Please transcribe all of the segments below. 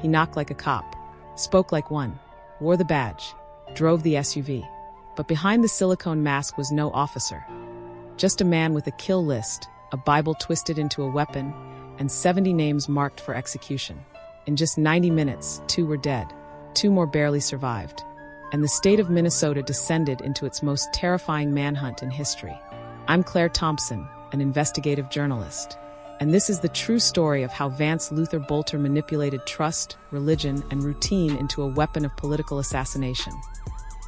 He knocked like a cop, spoke like one, wore the badge, drove the SUV. But behind the silicone mask was no officer. Just a man with a kill list, a Bible twisted into a weapon, and 70 names marked for execution. In just 90 minutes, 2 were dead. 2 more barely survived. And the state of Minnesota descended into its most terrifying manhunt in history. I'm Claire Thompson, an investigative journalist. And this is the true story of how Vance Luther Boelter manipulated trust, religion, and routine into a weapon of political assassination.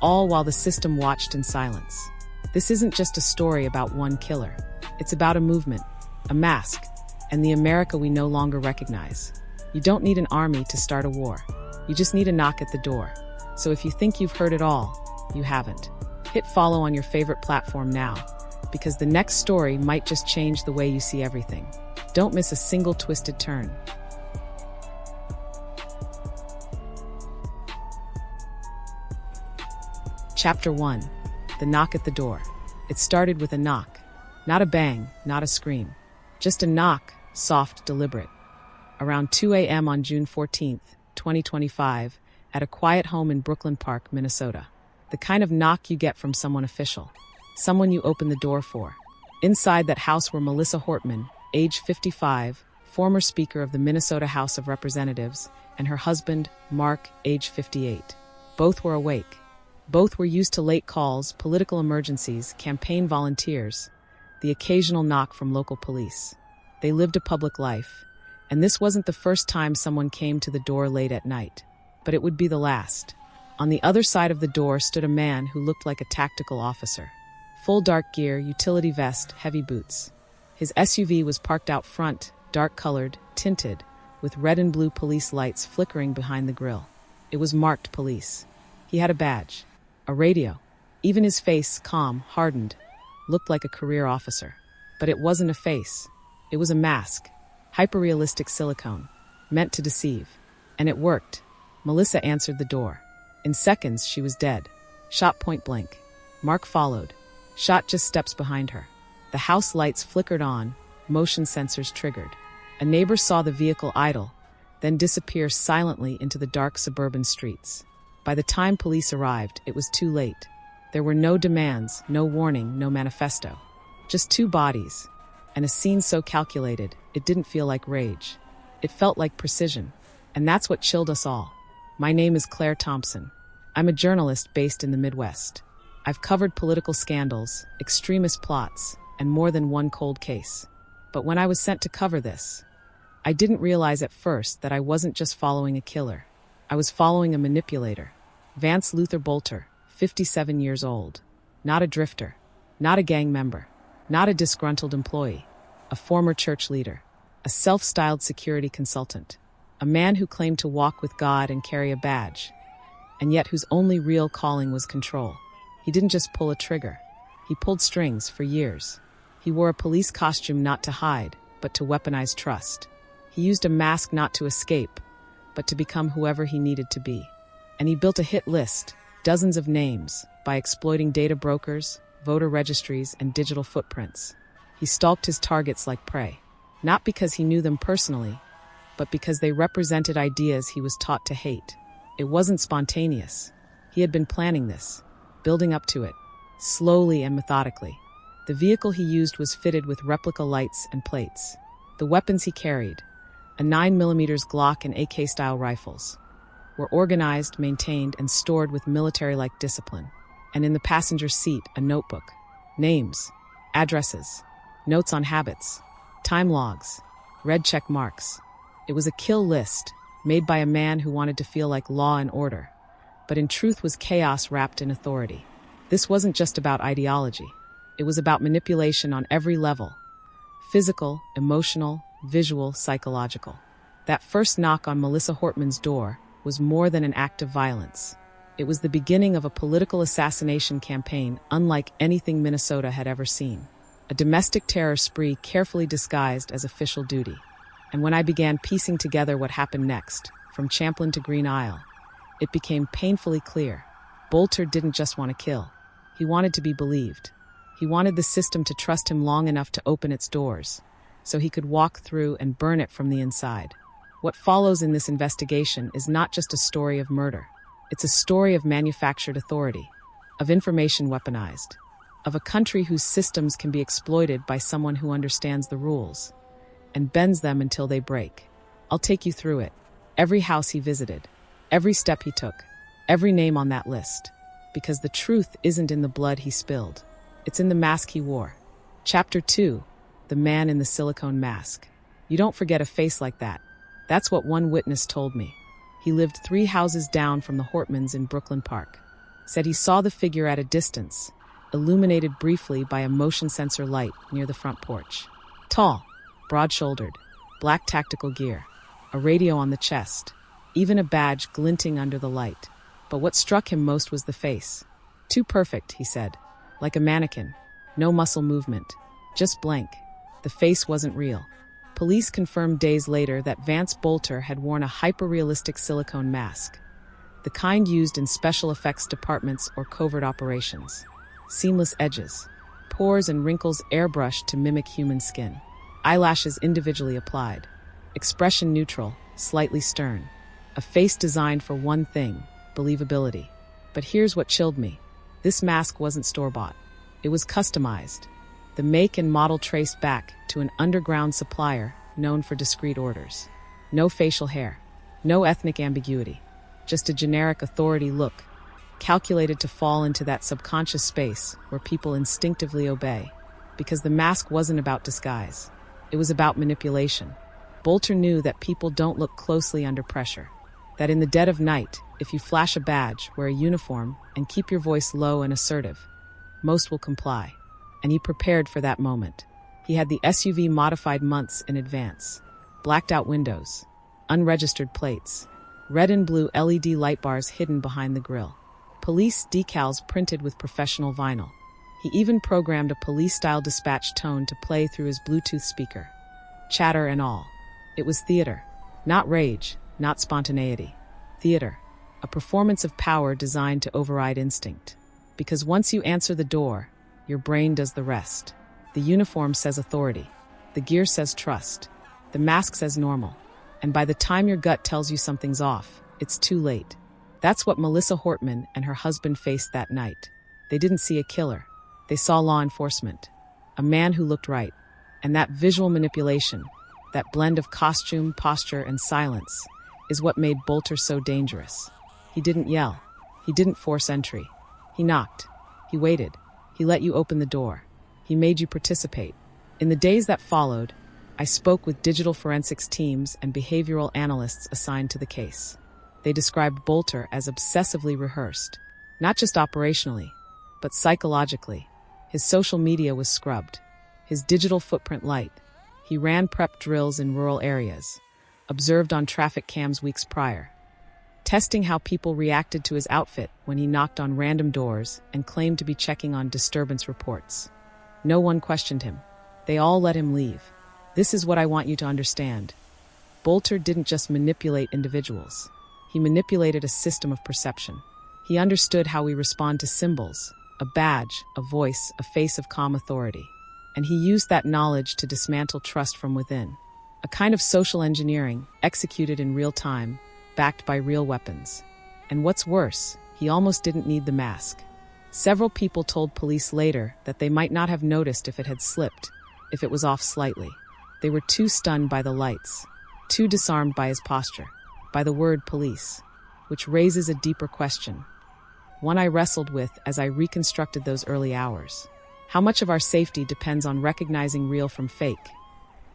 All while the system watched in silence. This isn't just a story about one killer. It's about a movement, a mask, and the America we no longer recognize. You don't need an army to start a war. You just need a knock at the door. So if you think you've heard it all, you haven't. Hit follow on your favorite platform now, because the next story might just change the way you see everything. Don't miss a single twisted turn. Chapter 1. The knock at the door. It started with a knock. Not a bang, not a scream. Just a knock, soft, deliberate. Around 2 a.m. on June 14th, 2025, at a quiet home in Brooklyn Park, Minnesota. The kind of knock you get from someone official. Someone you open the door for. Inside that house were Melissa Hortman, age 55, former Speaker of the Minnesota House of Representatives, and her husband, Mark, age 58. Both were awake. Both were used to late calls, political emergencies, campaign volunteers, the occasional knock from local police. They lived a public life, and this wasn't the first time someone came to the door late at night. But it would be the last. On the other side of the door stood a man who looked like a tactical officer. Full dark gear, utility vest, heavy boots. His SUV was parked out front, dark-colored, tinted, with red and blue police lights flickering behind the grille. It was marked police. He had a badge. A radio. Even his face, calm, hardened, looked like a career officer. But it wasn't a face. It was a mask. Hyper-realistic silicone. Meant to deceive. And it worked. Melissa answered the door. In seconds, she was dead. Shot point blank. Mark followed. Shot just steps behind her. The house lights flickered on, motion sensors triggered. A neighbor saw the vehicle idle, then disappear silently into the dark suburban streets. By the time police arrived, it was too late. There were no demands, no warning, no manifesto. Just 2 bodies, and a scene so calculated, it didn't feel like rage. It felt like precision, and that's what chilled us all. My name is Claire Thompson. I'm a journalist based in the Midwest. I've covered political scandals, extremist plots, and more than one cold case. But when I was sent to cover this, I didn't realize at first that I wasn't just following a killer. I was following a manipulator. Vance Luther Boelter, 57 years old. Not a drifter. Not a gang member. Not a disgruntled employee. A former church leader. A self-styled security consultant. A man who claimed to walk with God and carry a badge. And yet whose only real calling was control. He didn't just pull a trigger. He pulled strings for years. He wore a police costume not to hide, but to weaponize trust. He used a mask not to escape, but to become whoever he needed to be. And he built a hit list, dozens of names, by exploiting data brokers, voter registries, and digital footprints. He stalked his targets like prey, not because he knew them personally, but because they represented ideas he was taught to hate. It wasn't spontaneous. He had been planning this, building up to it, slowly and methodically. The vehicle he used was fitted with replica lights and plates. The weapons he carried, a 9mm Glock and AK-style rifles, were organized, maintained, and stored with military-like discipline. And in the passenger seat, a notebook. Names, addresses, notes on habits, time logs, red check marks. It was a kill list, made by a man who wanted to feel like law and order, but in truth was chaos wrapped in authority. This wasn't just about ideology. It was about manipulation on every level. Physical, emotional, visual, psychological. That first knock on Melissa Hortman's door was more than an act of violence. It was the beginning of a political assassination campaign unlike anything Minnesota had ever seen. A domestic terror spree carefully disguised as official duty. And when I began piecing together what happened next, from Champlin to Green Isle, it became painfully clear. Boelter didn't just want to kill. He wanted to be believed. He wanted the system to trust him long enough to open its doors, so he could walk through and burn it from the inside. What follows in this investigation is not just a story of murder. It's a story of manufactured authority, of information weaponized, of a country whose systems can be exploited by someone who understands the rules and bends them until they break. I'll take you through it. Every house he visited, every step he took, every name on that list. Because the truth isn't in the blood he spilled. It's in the mask he wore. Chapter 2, The Man in the Silicone Mask. You don't forget a face like that. That's what one witness told me. He lived 3 houses down from the Hortmans in Brooklyn Park. Said he saw the figure at a distance, illuminated briefly by a motion sensor light near the front porch. Tall, broad-shouldered, black tactical gear, a radio on the chest, even a badge glinting under the light. But what struck him most was the face. Too perfect, he said. Like a mannequin. No muscle movement. Just blank. The face wasn't real. Police confirmed days later that Vance Boelter had worn a hyper-realistic silicone mask. The kind used in special effects departments or covert operations. Seamless edges. Pores and wrinkles airbrushed to mimic human skin. Eyelashes individually applied. Expression neutral, slightly stern. A face designed for one thing: believability. But here's what chilled me. This mask wasn't store-bought. It was customized. The make and model traced back to an underground supplier known for discreet orders. No facial hair. No ethnic ambiguity. Just a generic authority look, calculated to fall into that subconscious space where people instinctively obey. Because the mask wasn't about disguise. It was about manipulation. Boelter knew that people don't look closely under pressure. That in the dead of night, if you flash a badge, wear a uniform, and keep your voice low and assertive, most will comply. And he prepared for that moment. He had the SUV modified months in advance. Blacked out windows, unregistered plates, red and blue LED light bars hidden behind the grille, police decals printed with professional vinyl. He even programmed a police-style dispatch tone to play through his Bluetooth speaker. Chatter and all. It was theater. Not rage, not spontaneity. Theater. A performance of power designed to override instinct. Because once you answer the door, your brain does the rest. The uniform says authority. The gear says trust. The mask says normal. And by the time your gut tells you something's off, it's too late. That's what Melissa Hortman and her husband faced that night. They didn't see a killer. They saw law enforcement. A man who looked right. And that visual manipulation, that blend of costume, posture, and silence, is what made Boelter so dangerous. He didn't yell. He didn't force entry. He knocked. He waited. He let you open the door. He made you participate. In the days that followed, I spoke with digital forensics teams and behavioral analysts assigned to the case. They described Boelter as obsessively rehearsed, not just operationally, but psychologically. His social media was scrubbed. His digital footprint light. He ran prep drills in rural areas, observed on traffic cams weeks prior, testing how people reacted to his outfit when he knocked on random doors and claimed to be checking on disturbance reports. No one questioned him. They all let him leave. This is what I want you to understand. Boelter didn't just manipulate individuals. He manipulated a system of perception. He understood how we respond to symbols, a badge, a voice, a face of calm authority. And he used that knowledge to dismantle trust from within. A kind of social engineering executed in real time, backed by real weapons. And what's worse, he almost didn't need the mask. Several people told police later that they might not have noticed if it had slipped, if it was off slightly. They were too stunned by the lights, too disarmed by his posture, by the word police, which raises a deeper question. One I wrestled with as I reconstructed those early hours. How much of our safety depends on recognizing real from fake?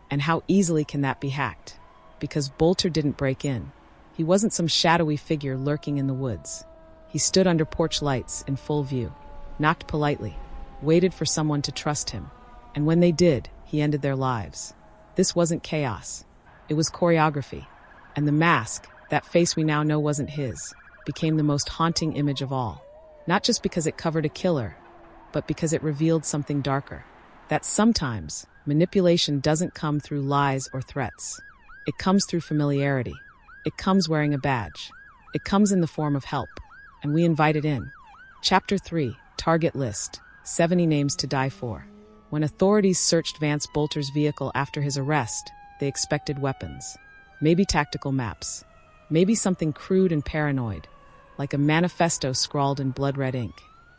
And how easily can that be hacked? Because Boelter didn't break in. He wasn't some shadowy figure lurking in the woods. He stood under porch lights in full view, knocked politely, waited for someone to trust him. And when they did, he ended their lives. This wasn't chaos. It was choreography. And the mask, that face we now know wasn't his, became the most haunting image of all. Not just because it covered a killer, but because it revealed something darker. That sometimes, manipulation doesn't come through lies or threats. It comes through familiarity. It comes wearing a badge. It comes in the form of help. And we invite it in. Chapter 3, Target List, 70 Names to Die For. When authorities searched Vance Boelter's vehicle after his arrest, they expected weapons. Maybe tactical maps. Maybe something crude and paranoid, like a manifesto scrawled in blood-red ink.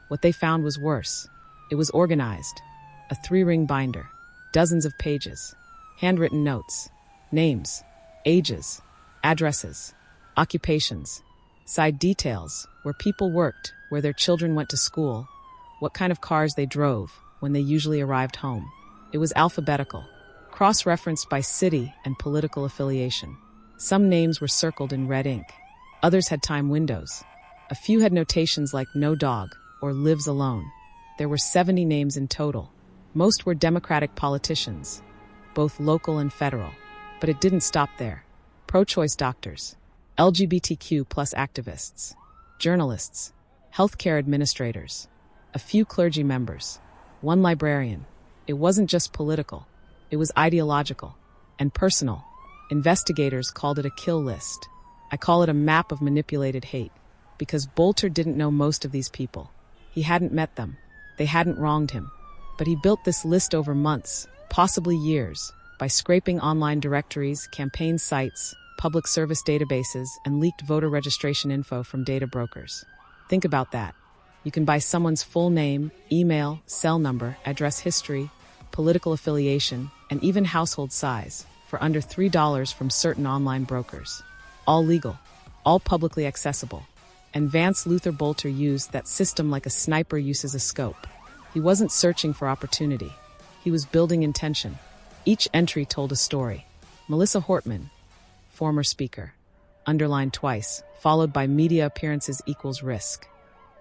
What they found was worse. It was organized. A 3-ring binder. Dozens of pages. Handwritten notes. Names. Ages. Addresses. Occupations. Side details, where people worked, where their children went to school, what kind of cars they drove when they usually arrived home. It was alphabetical, cross-referenced by city and political affiliation. Some names were circled in red ink. Others had time windows. A few had notations like no dog or lives alone. There were 70 names in total. Most were Democratic politicians, both local and federal. But it didn't stop there. Pro-choice doctors, LGBTQ+ activists, journalists, healthcare administrators, a few clergy members, one librarian. It wasn't just political. It was ideological and personal. Investigators called it a kill list. I call it a map of manipulated hate, because Boelter didn't know most of these people. He hadn't met them. They hadn't wronged him. But he built this list over months, possibly years, by scraping online directories, campaign sites, public service databases, and leaked voter registration info from data brokers. Think about that. You can buy someone's full name, email, cell number, address history, political affiliation, and even household size for under $3 from certain online brokers. All legal, all publicly accessible. And Vance Luther Boelter used that system like a sniper uses a scope. He wasn't searching for opportunity. He was building intention. Each entry told a story. Melissa Hortman, former speaker, underlined twice, followed by media appearances equals risk.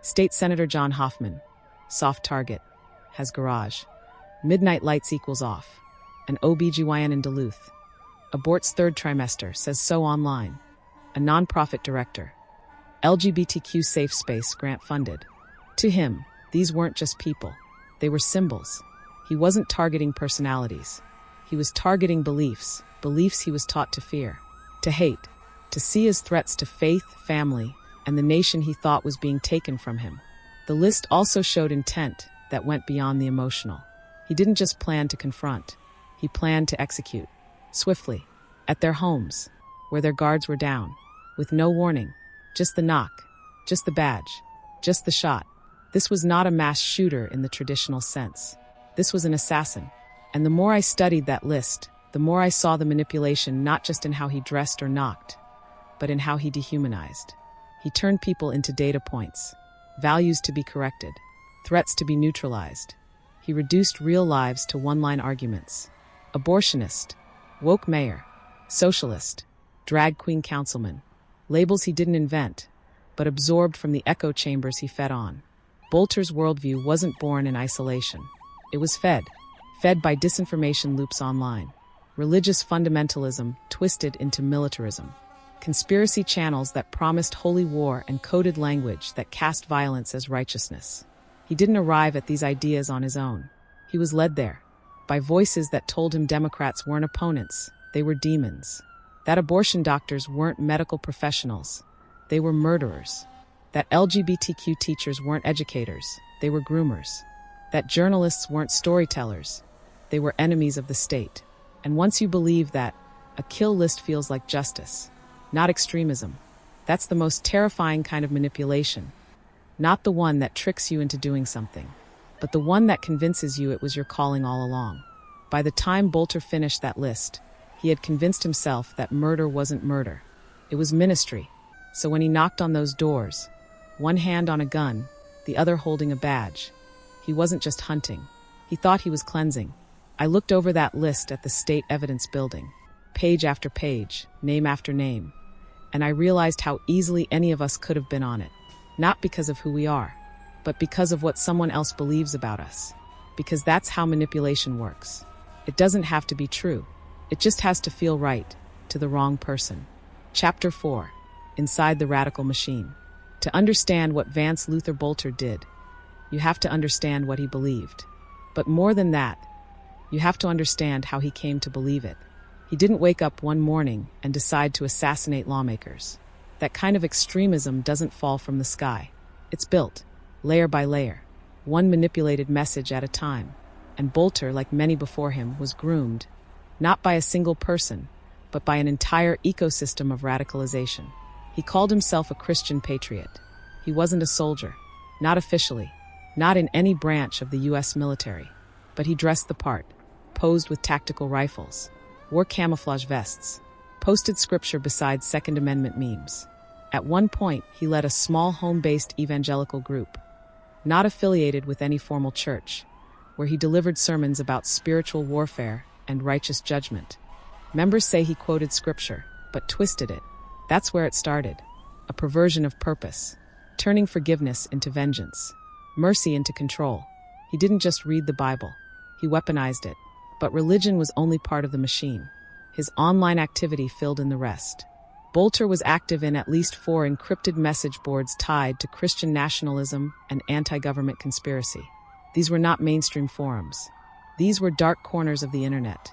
State Senator John Hoffman, soft target, has garage. Midnight lights equals off. An OBGYN in Duluth. Aborts third trimester, says so online. A nonprofit director. LGBTQ safe space grant funded. To him, these weren't just people. They were symbols. He wasn't targeting personalities. He was targeting beliefs he was taught to fear, to hate, to see as threats to faith, family, and the nation he thought was being taken from him. The list also showed intent that went beyond the emotional. He didn't just plan to confront. He planned to execute. Swiftly. At their homes, where their guards were down. With no warning. Just the knock. Just the badge. Just the shot. This was not a mass shooter in the traditional sense. This was an assassin. And the more I studied that list, the more I saw the manipulation not just in how he dressed or knocked, but in how he dehumanized. He turned people into data points, values to be corrected, threats to be neutralized. He reduced real lives to one-line arguments. Abortionist, woke mayor, socialist, drag queen councilman. Labels he didn't invent, but absorbed from the echo chambers he fed on. Boelter's worldview wasn't born in isolation. It was fed by disinformation loops online. Religious fundamentalism twisted into militarism. Conspiracy channels that promised holy war and coded language that cast violence as righteousness. He didn't arrive at these ideas on his own. He was led there by voices that told him Democrats weren't opponents, they were demons. That abortion doctors weren't medical professionals, they were murderers. That LGBTQ teachers weren't educators, they were groomers. That journalists weren't storytellers, they were enemies of the state. And once you believe that, a kill list feels like justice, not extremism. That's the most terrifying kind of manipulation. Not the one that tricks you into doing something, but the one that convinces you it was your calling all along. By the time Boelter finished that list, he had convinced himself that murder wasn't murder. It was ministry. So when he knocked on those doors, one hand on a gun, the other holding a badge, he wasn't just hunting. He thought he was cleansing. I looked over that list at the State Evidence Building, page after page, name after name, and I realized how easily any of us could have been on it. Not because of who we are, but because of what someone else believes about us. Because that's how manipulation works. It doesn't have to be true. It just has to feel right to the wrong person. Chapter 4. Inside the Radical Machine. To understand what Vance Luther Boelter did, you have to understand what he believed. But more than that, you have to understand how he came to believe it. He didn't wake up one morning and decide to assassinate lawmakers. That kind of extremism doesn't fall from the sky. It's built, layer by layer, one manipulated message at a time. And Boelter, like many before him, was groomed, not by a single person, but by an entire ecosystem of radicalization. He called himself a Christian patriot. He wasn't a soldier, not officially, not in any branch of the US military, but he dressed the part, posed with tactical rifles, wore camouflage vests, posted scripture beside Second Amendment memes. At one point, he led a small home-based evangelical group, not affiliated with any formal church, where he delivered sermons about spiritual warfare and righteous judgment. Members say he quoted scripture, but twisted it. That's where it started. A perversion of purpose, turning forgiveness into vengeance, mercy into control. He didn't just read the Bible, he weaponized it. But religion was only part of the machine. His online activity filled in the rest. Boelter was active in at least 4 encrypted message boards tied to Christian nationalism and anti-government conspiracy. These were not mainstream forums. These were dark corners of the internet,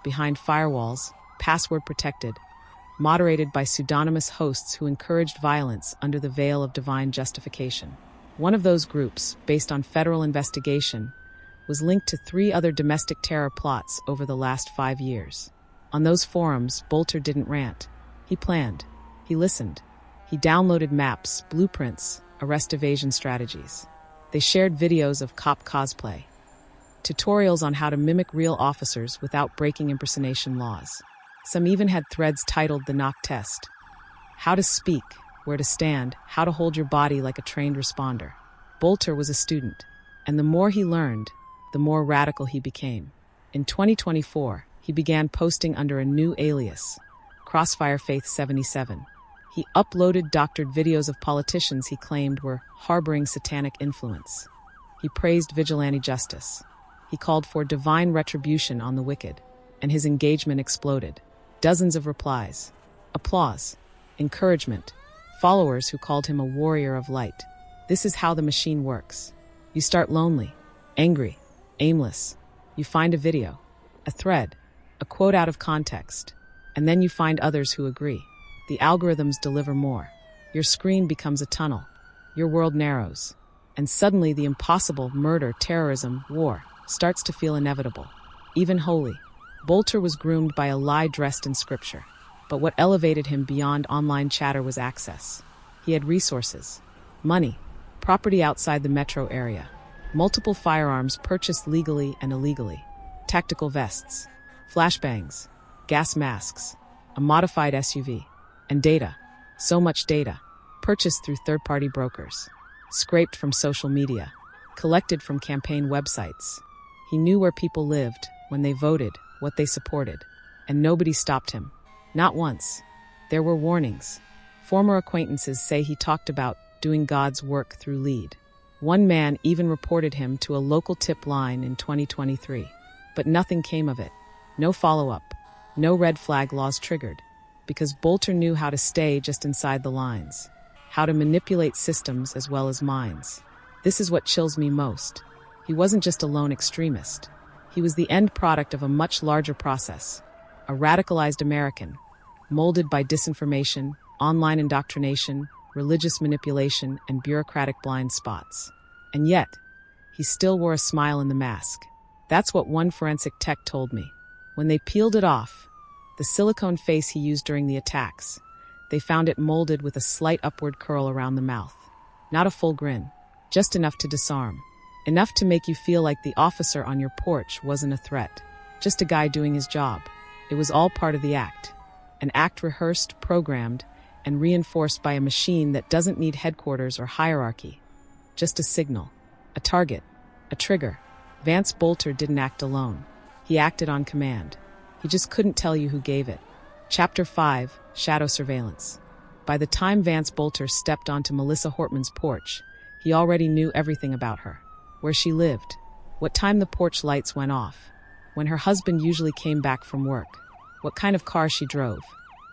behind firewalls, password-protected, moderated by pseudonymous hosts who encouraged violence under the veil of divine justification. One of those groups, based on federal investigation, was linked to 3 other domestic terror plots over the last 5 years. On those forums, Boelter didn't rant. He planned. He listened. He downloaded maps, blueprints, arrest evasion strategies. They shared videos of cop cosplay, tutorials on how to mimic real officers without breaking impersonation laws. Some even had threads titled The Knock Test. How to speak, where to stand, how to hold your body like a trained responder. Boelter was a student, and the more he learned, the more radical he became. In 2024, he began posting under a new alias, Crossfire Faith 77. He uploaded doctored videos of politicians he claimed were harboring satanic influence. He praised vigilante justice. He called for divine retribution on the wicked, and his engagement exploded. Dozens of replies, applause, encouragement, followers who called him a warrior of light. This is how the machine works. You start lonely, angry, aimless. You find a video, a thread, a quote out of context, and then you find others who agree. The algorithms deliver more. Your screen becomes a tunnel. Your world narrows. And suddenly the impossible murder, terrorism, war starts to feel inevitable, even holy. Boelter was groomed by a lie dressed in scripture. But what elevated him beyond online chatter was access. He had resources, money, property outside the metro area, multiple firearms purchased legally and illegally, tactical vests, flashbangs, gas masks, a modified SUV, and data, so much data, purchased through third-party brokers, scraped from social media, collected from campaign websites. He knew where people lived, when they voted, what they supported, and nobody stopped him. Not once. There were warnings. Former acquaintances say he talked about doing God's work through lead. One man even reported him to a local tip line in 2023. But nothing came of it. No follow-up. No red flag laws triggered. Because Boelter knew how to stay just inside the lines. How to manipulate systems as well as minds. This is what chills me most. He wasn't just a lone extremist. He was the end product of a much larger process. A radicalized American, molded by disinformation, online indoctrination, religious manipulation, and bureaucratic blind spots. And yet, he still wore a smile in the mask. That's what one forensic tech told me. When they peeled it off, the silicone face he used during the attacks, they found it molded with a slight upward curl around the mouth. Not a full grin, just enough to disarm. Enough to make you feel like the officer on your porch wasn't a threat, just a guy doing his job. It was all part of the act. An act rehearsed, programmed, and reinforced by a machine that doesn't need headquarters or hierarchy. Just a signal, a target, a trigger. Vance Boelter didn't act alone. He acted on command. He just couldn't tell you who gave it. Chapter 5, Shadow Surveillance. By the time Vance Boelter stepped onto Melissa Hortman's porch, he already knew everything about her. Where she lived, what time the porch lights went off, when her husband usually came back from work, what kind of car she drove,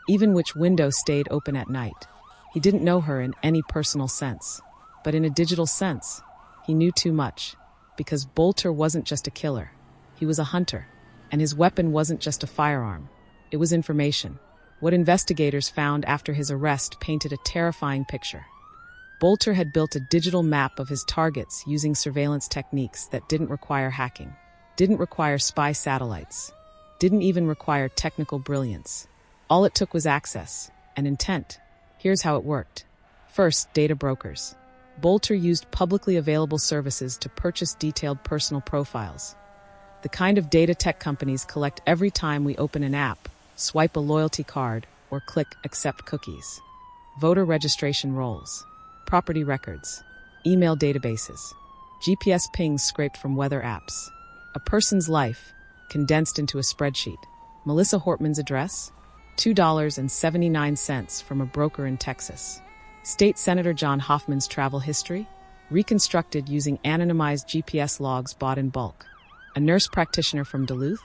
even which window stayed open at night. He didn't know her in any personal sense, but in a digital sense, he knew too much, because Boelter wasn't just a killer, he was a hunter, and his weapon wasn't just a firearm, it was information. What investigators found after his arrest painted a terrifying picture. Boelter had built a digital map of his targets using surveillance techniques that didn't require hacking, didn't require spy satellites, didn't even require technical brilliance. All it took was access and intent. Here's how it worked. First, data brokers. Boelter used publicly available services to purchase detailed personal profiles. The kind of data tech companies collect every time we open an app, swipe a loyalty card, or click accept cookies. Voter registration rolls, property records, email databases, GPS pings scraped from weather apps. A person's life, condensed into a spreadsheet. Melissa Hortman's address? $2.79 from a broker in Texas. State Senator John Hoffman's travel history? Reconstructed using anonymized GPS logs bought in bulk. A nurse practitioner from Duluth?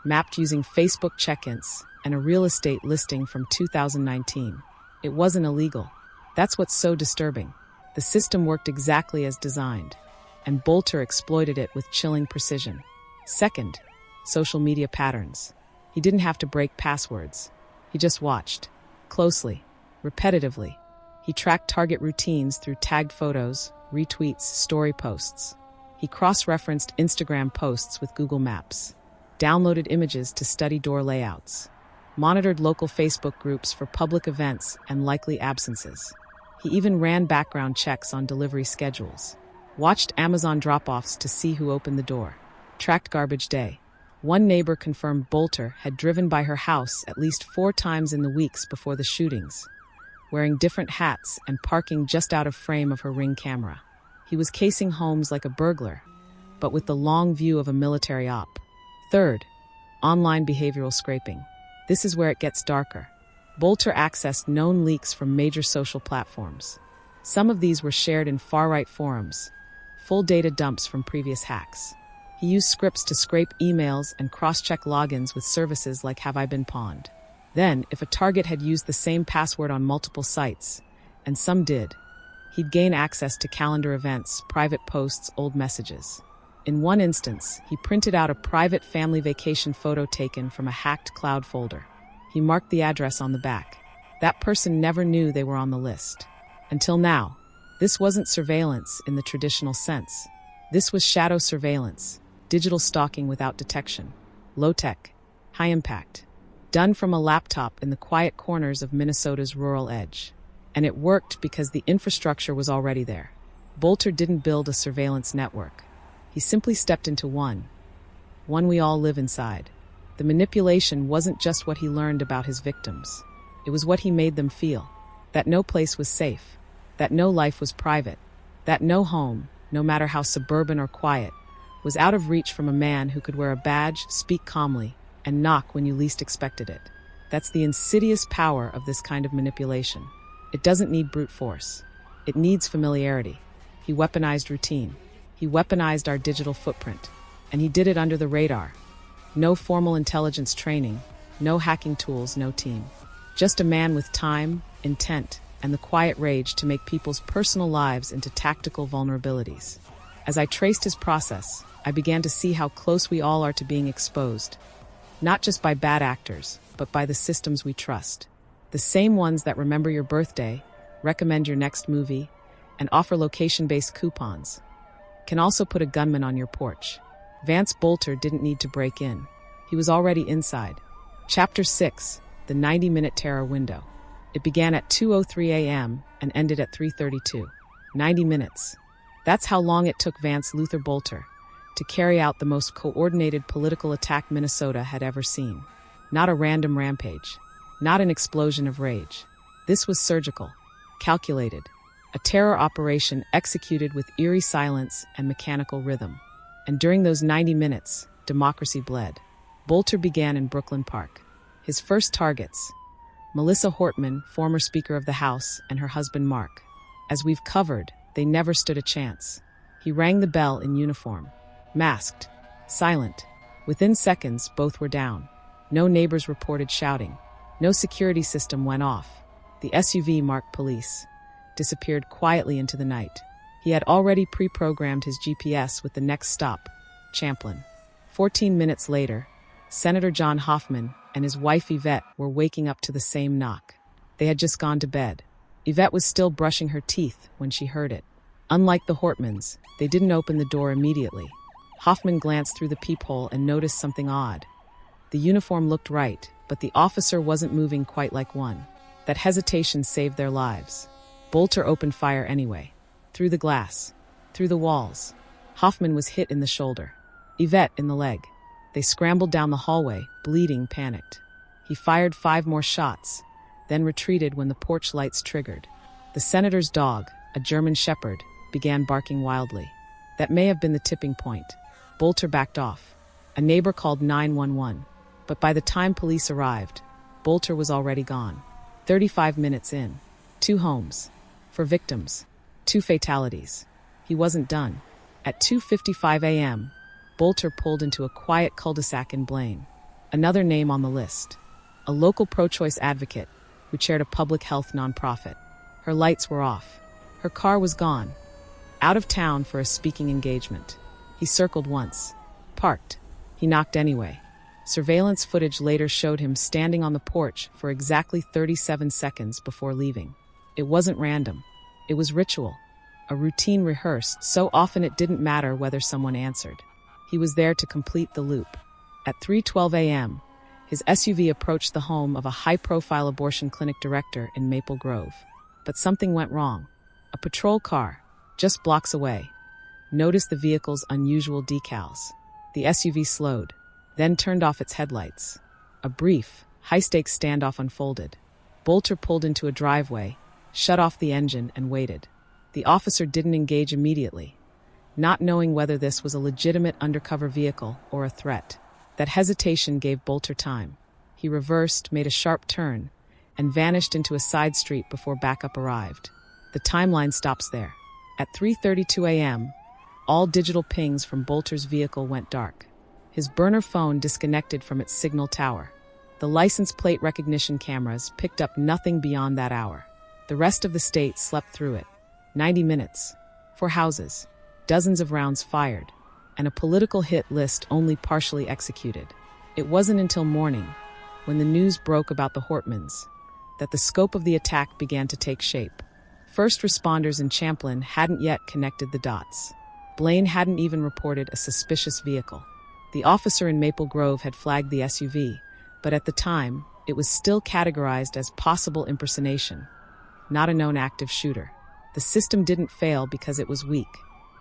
Mapped using Facebook check-ins and a real estate listing from 2019. It wasn't illegal. That's what's so disturbing. The system worked exactly as designed, and Boelter exploited it with chilling precision. Second, social media patterns. He didn't have to break passwords. He just watched. Closely. Repetitively. He tracked target routines through tagged photos, retweets, story posts. He cross-referenced Instagram posts with Google Maps. Downloaded images to study door layouts. Monitored local Facebook groups for public events and likely absences. He even ran background checks on delivery schedules. Watched Amazon drop-offs to see who opened the door. Tracked garbage day. One neighbor confirmed Boelter had driven by her house at least 4 times in the weeks before the shootings, wearing different hats and parking just out of frame of her Ring camera. He was casing homes like a burglar, but with the long view of a military op. Third, online behavioral scraping. This is where it gets darker. Boelter accessed known leaks from major social platforms. Some of these were shared in far-right forums, full data dumps from previous hacks. He used scripts to scrape emails and cross-check logins with services like Have I Been Pawned. Then, if a target had used the same password on multiple sites, and some did, he'd gain access to calendar events, private posts, old messages. In one instance, he printed out a private family vacation photo taken from a hacked cloud folder. He marked the address on the back. That person never knew they were on the list. Until now, this wasn't surveillance in the traditional sense. This was shadow surveillance, digital stalking without detection, low-tech, high-impact, done from a laptop in the quiet corners of Minnesota's rural edge. And it worked because the infrastructure was already there. Boelter didn't build a surveillance network. He simply stepped into one we all live inside. The manipulation wasn't just what he learned about his victims. It was what he made them feel. That no place was safe. That no life was private. That no home, no matter how suburban or quiet, was out of reach from a man who could wear a badge, speak calmly, and knock when you least expected it. That's the insidious power of this kind of manipulation. It doesn't need brute force. It needs familiarity. He weaponized routine. He weaponized our digital footprint. And he did it under the radar. No formal intelligence training, no hacking tools, no team. Just a man with time, intent, and the quiet rage to make people's personal lives into tactical vulnerabilities. As I traced his process, I began to see how close we all are to being exposed. Not just by bad actors, but by the systems we trust. The same ones that remember your birthday, recommend your next movie, and offer location-based coupons, can also put a gunman on your porch. Vance Boelter didn't need to break in. He was already inside. Chapter 6, the 90-minute terror window. It began at 2:03 a.m. and ended at 3:32. 90 minutes. That's how long it took Vance Luther Boelter to carry out the most coordinated political attack Minnesota had ever seen. Not a random rampage. Not an explosion of rage. This was surgical, calculated, a terror operation executed with eerie silence and mechanical rhythm. And during those 90 minutes, democracy bled. Boelter began in Brooklyn Park. His first targets, Melissa Hortman, former Speaker of the House, and her husband Mark. As we've covered, they never stood a chance. He rang the bell in uniform. Masked. Silent. Within seconds, both were down. No neighbors reported shouting. No security system went off. The SUV marked police disappeared quietly into the night. He had already pre-programmed his GPS with the next stop, Champlin. 14 minutes later, Senator John Hoffman and his wife Yvette were waking up to the same knock. They had just gone to bed. Yvette was still brushing her teeth when she heard it. Unlike the Hortmans, they didn't open the door immediately. Hoffman glanced through the peephole and noticed something odd. The uniform looked right, but the officer wasn't moving quite like one. That hesitation saved their lives. Boelter opened fire anyway. Through the glass. Through the walls. Hoffman was hit in the shoulder. Yvette in the leg. They scrambled down the hallway, bleeding, panicked. He fired 5 more shots, then retreated when the porch lights triggered. The senator's dog, a German shepherd, began barking wildly. That may have been the tipping point. Boelter backed off. A neighbor called 911, but by the time police arrived, Boelter was already gone. 35 minutes in. 2 homes. For victims. 2 fatalities. He wasn't done. At 2:55 a.m., Boelter pulled into a quiet cul-de-sac in Blaine. Another name on the list. A local pro-choice advocate who chaired a public health nonprofit. Her lights were off. Her car was gone. Out of town for a speaking engagement. He circled once. Parked. He knocked anyway. Surveillance footage later showed him standing on the porch for exactly 37 seconds before leaving. It wasn't random. It was ritual. A routine rehearsed so often it didn't matter whether someone answered. He was there to complete the loop. At 3:12 a.m., his SUV approached the home of a high-profile abortion clinic director in Maple Grove. But something went wrong. A patrol car, just blocks away, noticed the vehicle's unusual decals. The SUV slowed, then turned off its headlights. A brief, high-stakes standoff unfolded. Boelter pulled into a driveway, shut off the engine, and waited. The officer didn't engage immediately, not knowing whether this was a legitimate undercover vehicle or a threat. That hesitation gave Boelter time. He reversed, made a sharp turn, and vanished into a side street before backup arrived. The timeline stops there. At 3:32 a.m., all digital pings from Boelter's vehicle went dark. His burner phone disconnected from its signal tower. The license plate recognition cameras picked up nothing beyond that hour. The rest of the state slept through it. 90 minutes. 4 houses. Dozens of rounds fired. And a political hit list only partially executed. It wasn't until morning, when the news broke about the Hortmans, that the scope of the attack began to take shape. First responders in Champlin hadn't yet connected the dots. Blaine hadn't even reported a suspicious vehicle. The officer in Maple Grove had flagged the SUV, but at the time, it was still categorized as possible impersonation, not a known active shooter. The system didn't fail because it was weak.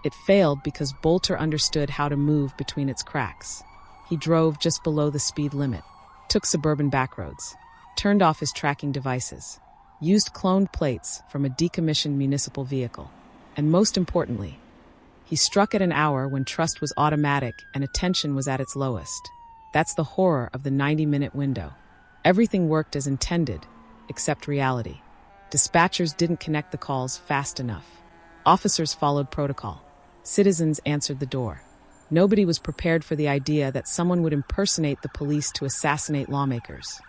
It failed because Boelter understood how to move between its cracks. He drove just below the speed limit, took suburban backroads, turned off his tracking devices, used cloned plates from a decommissioned municipal vehicle, and most importantly, he struck at an hour when trust was automatic and attention was at its lowest. That's the horror of the 90-minute window. Everything worked as intended, except reality. Dispatchers didn't connect the calls fast enough. Officers followed protocol. Citizens answered the door. Nobody was prepared for the idea that someone would impersonate the police to assassinate lawmakers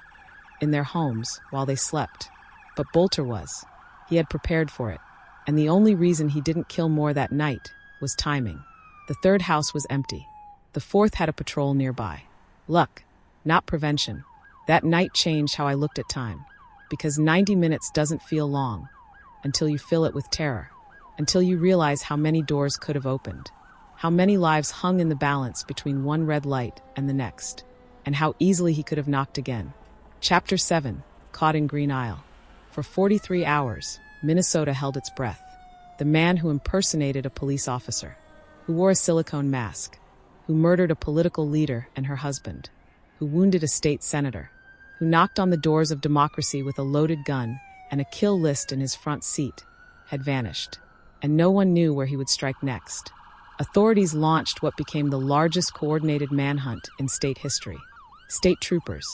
in their homes while they slept. But Boelter was. He had prepared for it. And the only reason he didn't kill more that night was timing. The 3rd house was empty. The 4th had a patrol nearby. Luck, not prevention. That night changed how I looked at time. Because 90 minutes doesn't feel long until you fill it with terror. Until you realize how many doors could have opened, how many lives hung in the balance between one red light and the next, and how easily he could have knocked again. Chapter 7, Caught in Green Isle. For 43 hours, Minnesota held its breath. The man who impersonated a police officer, who wore a silicone mask, who murdered a political leader and her husband, who wounded a state senator, who knocked on the doors of democracy with a loaded gun and a kill list in his front seat, had vanished. And no one knew where he would strike next. Authorities launched what became the largest coordinated manhunt in state history. State troopers,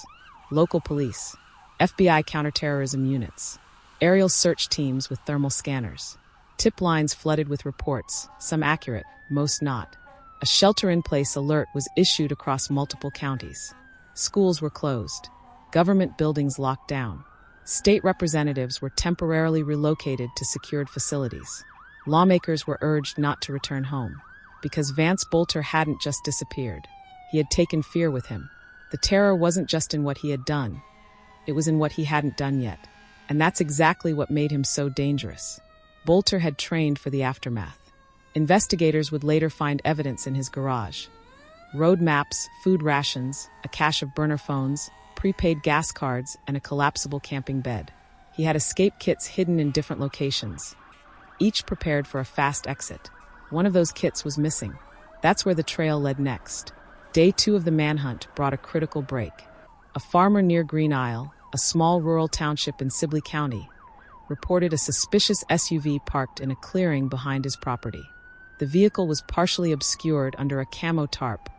local police, FBI counterterrorism units, aerial search teams with thermal scanners. Tip lines flooded with reports, some accurate, most not. A shelter-in-place alert was issued across multiple counties. Schools were closed. Government buildings locked down. State representatives were temporarily relocated to secured facilities. Lawmakers were urged not to return home, because Vance Boelter hadn't just disappeared. He had taken fear with him. The terror wasn't just in what he had done. It was in what he hadn't done yet. And that's exactly what made him so dangerous. Boelter had trained for the aftermath. Investigators would later find evidence in his garage. road maps, food rations, a cache of burner phones, prepaid gas cards, and a collapsible camping bed. He had escape kits hidden in different locations, each prepared for a fast exit. One of those kits was missing. That's where the trail led next. Day 2 of the manhunt brought a critical break. A farmer near Green Isle, a small rural township in Sibley County, reported a suspicious SUV parked in a clearing behind his property. The vehicle was partially obscured under a camo tarp,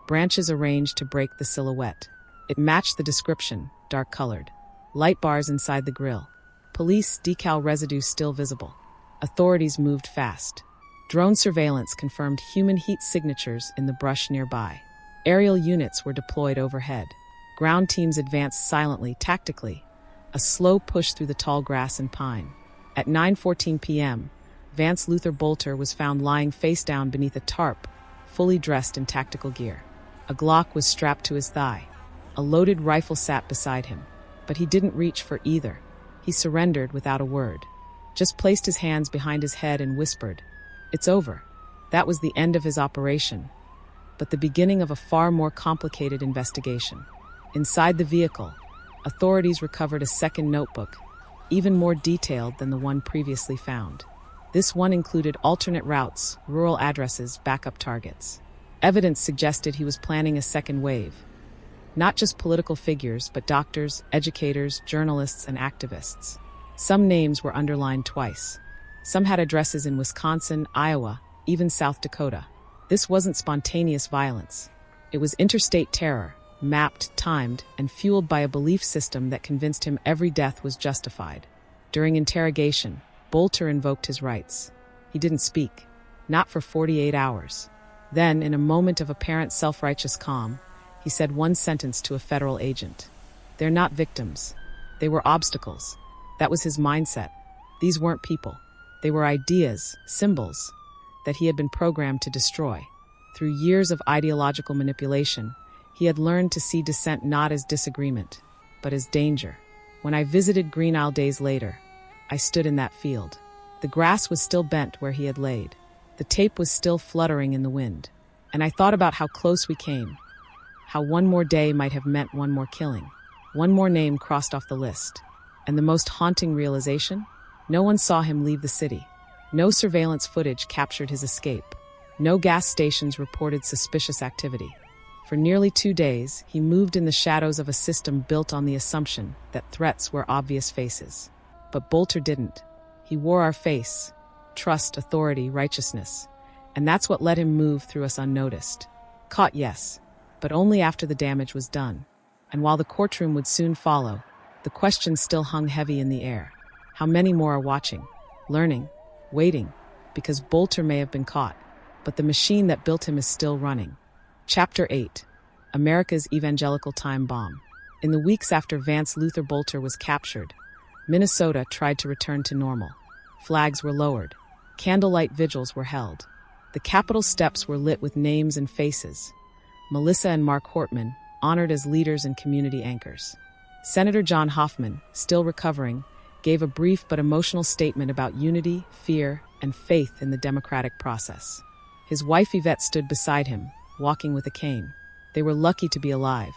branches arranged to break the silhouette. It matched the description, dark-colored. Light bars inside the grille. Police decal residue still visible. Authorities moved fast. Drone surveillance confirmed human heat signatures in the brush nearby. Aerial units were deployed overhead. Ground teams advanced silently, tactically. A slow push through the tall grass and pine. At 9:14 p.m., Vance Luther Boelter was found lying face down beneath a tarp, fully dressed in tactical gear. A Glock was strapped to his thigh. A loaded rifle sat beside him. But he didn't reach for either. He surrendered without a word. Just placed his hands behind his head and whispered, "It's over." That was the end of his operation, but the beginning of a far more complicated investigation. Inside the vehicle, authorities recovered a second notebook, even more detailed than the one previously found. This one included alternate routes, rural addresses, backup targets. Evidence suggested he was planning a second wave. Not just political figures, but doctors, educators, journalists, and activists. Some names were underlined twice. Some had addresses in Wisconsin, Iowa, even South Dakota. This wasn't spontaneous violence. It was interstate terror, mapped, timed, and fueled by a belief system that convinced him every death was justified. During interrogation, Boelter invoked his rights. He didn't speak, not for 48 hours. Then, in a moment of apparent self-righteous calm, he said one sentence to a federal agent. "They're not victims. They were obstacles." That was his mindset. These weren't people. They were ideas, symbols, that he had been programmed to destroy. Through years of ideological manipulation, he had learned to see dissent not as disagreement, but as danger. When I visited Green Isle days later, I stood in that field. The grass was still bent where he had laid. The tape was still fluttering in the wind. And I thought about how close we came. How one more day might have meant one more killing. One more name crossed off the list. And the most haunting realization? No one saw him leave the city. No surveillance footage captured his escape. No gas stations reported suspicious activity. For nearly 2 days, he moved in the shadows of a system built on the assumption that threats were obvious faces. But Boelter didn't. He wore our face: trust, authority, righteousness. And that's what let him move through us unnoticed. Caught, yes, but only after the damage was done. And while the courtroom would soon follow, the question still hung heavy in the air. How many more are watching, learning, waiting? Because Boelter may have been caught, but the machine that built him is still running. Chapter 8. America's Evangelical Time Bomb. In the weeks after Vance Luther Boelter was captured, Minnesota tried to return to normal. Flags were lowered. Candlelight vigils were held. The Capitol steps were lit with names and faces. Melissa and Mark Hortman, honored as leaders and community anchors. Senator John Hoffman, still recovering, gave a brief but emotional statement about unity, fear, and faith in the democratic process. His wife Yvette stood beside him, walking with a cane. They were lucky to be alive.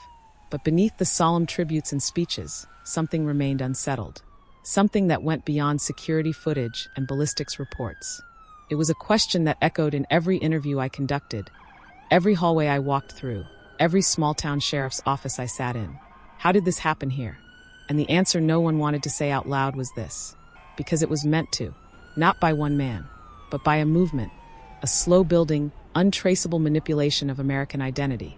But beneath the solemn tributes and speeches, something remained unsettled. Something that went beyond security footage and ballistics reports. It was a question that echoed in every interview I conducted, every hallway I walked through, every small-town sheriff's office I sat in. How did this happen here? And the answer no one wanted to say out loud was this: because it was meant to. Not by one man, but by a movement, a slow-building, untraceable manipulation of American identity,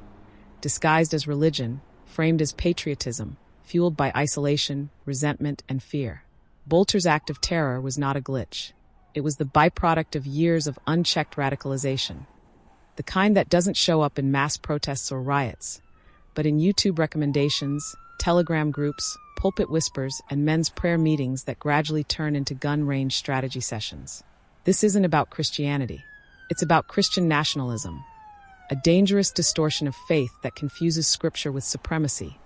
disguised as religion, framed as patriotism, fueled by isolation, resentment, and fear. Boelter's act of terror was not a glitch. It was the byproduct of years of unchecked radicalization. The kind that doesn't show up in mass protests or riots, but in YouTube recommendations, Telegram groups, pulpit whispers, and men's prayer meetings that gradually turn into gun-range strategy sessions. This isn't about Christianity. It's about Christian nationalism, a dangerous distortion of faith that confuses scripture with supremacy,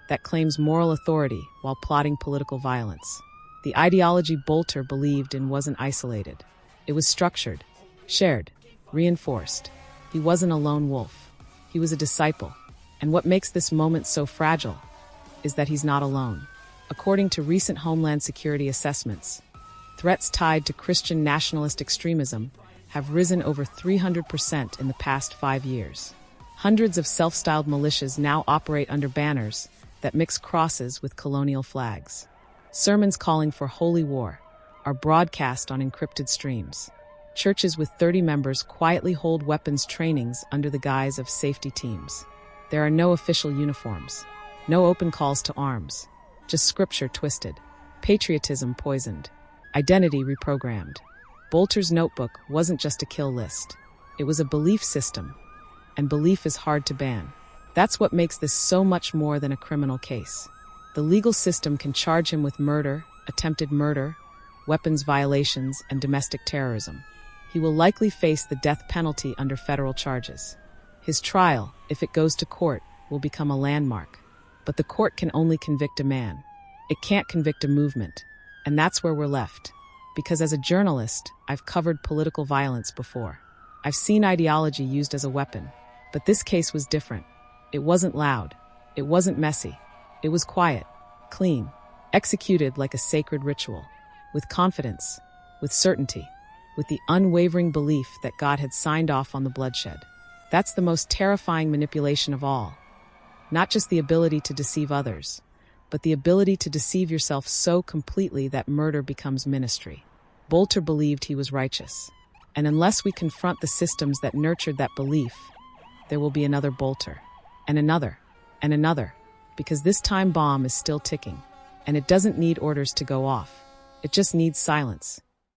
that claims moral authority while plotting political violence. The ideology Boelter believed in wasn't isolated. It was structured, shared, reinforced. He wasn't a lone wolf. He was a disciple. And what makes this moment so fragile is that he's not alone. According to recent Homeland Security assessments, threats tied to Christian nationalist extremism have risen over 300% in the past 5 years. Hundreds of self-styled militias now operate under banners that mix crosses with colonial flags. Sermons calling for holy war are broadcast on encrypted streams. Churches with 30 members quietly hold weapons trainings under the guise of safety teams. There are no official uniforms, no open calls to arms, just scripture twisted, patriotism poisoned, identity reprogrammed. Boelter's notebook wasn't just a kill list. It was a belief system, and belief is hard to ban. That's what makes this so much more than a criminal case. The legal system can charge him with murder, attempted murder, weapons violations, and domestic terrorism. He will likely face the death penalty under federal charges. His trial, if it goes to court, will become a landmark. But the court can only convict a man. It can't convict a movement. And that's where we're left. Because as a journalist, I've covered political violence before. I've seen ideology used as a weapon. But this case was different. It wasn't loud. It wasn't messy. It was quiet, clean, executed like a sacred ritual, with confidence, with certainty, with the unwavering belief that God had signed off on the bloodshed. That's the most terrifying manipulation of all. Not just the ability to deceive others, but the ability to deceive yourself so completely that murder becomes ministry. Boelter believed he was righteous. And unless we confront the systems that nurtured that belief, there will be another Boelter, and another, because this time bomb is still ticking, and it doesn't need orders to go off. It just needs silence.